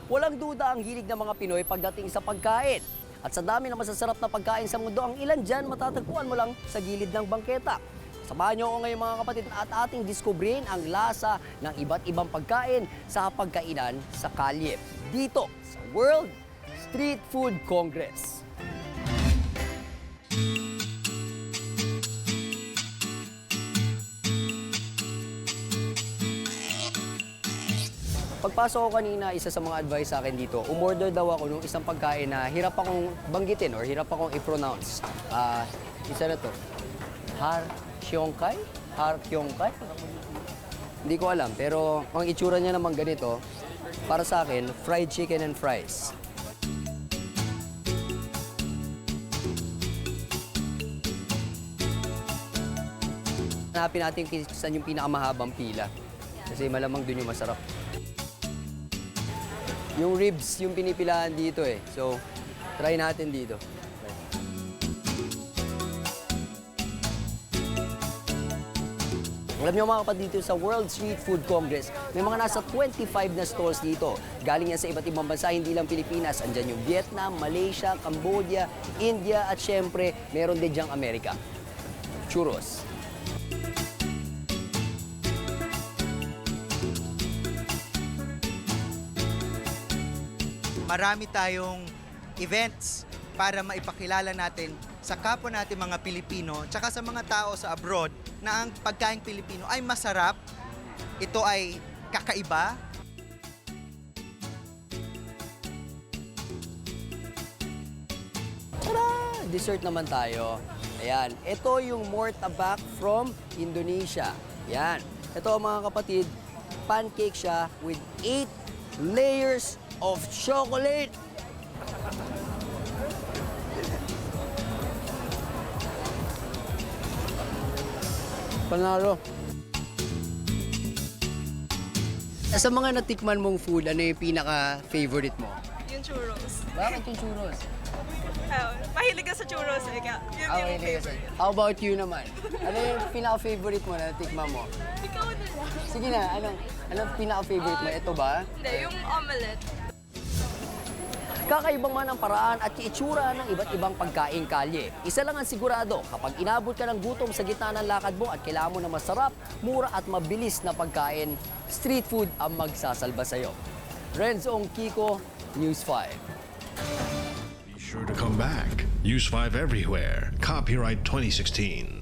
Walang duda ang hilig ng mga Pinoy pagdating sa pagkain. At sa dami ng masasarap na pagkain sa mundo, ang ilan dyan matatagpuan mo lang sa gilid ng bangketa. Samahan niyo ako ngayon mga kapatid at ating diskubrihin ang lasa ng iba't ibang pagkain sa pagkainan sa kalye. Dito sa World Street Food Congress. Pagpasok ko kanina, isa sa mga advice sa akin dito, umorder daw ako ng isang pagkain na hirap akong banggitin or hirap akong i-pronounce. Isa na to. Har Kyongkai? Har Kyongkai? Hindi ko alam, pero ang itsura niya naman ganito, para sa akin, fried chicken and fries. Hanapin natin kung saan yung pinakamahabang pila. Kasi malamang dun yung masarap. Yung ribs yung pinipilahan dito eh. So, try natin dito. Alam niyo mga kapatid, dito sa World Street Food Congress, may mga nasa 25 na stalls dito. Galing yan sa iba't ibang bansa, hindi lang Pilipinas. Andyan yung Vietnam, Malaysia, Cambodia, India, at syempre, meron din diyang Amerika. Churros. Marami tayong events para maipakilala natin sa kapwa natin mga Pilipino tsaka sa mga tao sa abroad na ang pagkaing Pilipino ay masarap, ito ay kakaiba. Tara! Dessert naman tayo. Ayan, ito yung murtabak from Indonesia. Ayan, ito mga kapatid, pancake siya with 8 layers of chocolate. Panalo. Sa mga natikman mong food, ano yung pinaka-favorite mo? Yung churros. Bakit yung churros? Mahilig ka sa churros eh. Kaya yun yung favorite. How about you naman? Ano yung pinaka-favorite mo na natikman mo? Ikaw na lang. Sige na, anong pinaka-favorite mo? Ito ba? Hindi, yung omelette. Kakaibang man ang paraan at itsura ng iba't ibang pagkaing kalye. Isa lang ang sigurado, kapag inabot ka ng gutom sa gitna ng lakad mo at kailangan mo ng masarap, mura at mabilis na pagkain, street food ang magsasalba sa'yo. Renzong Kiko, News 5. Be sure to come back. Use 5 everywhere. Copyright 2016.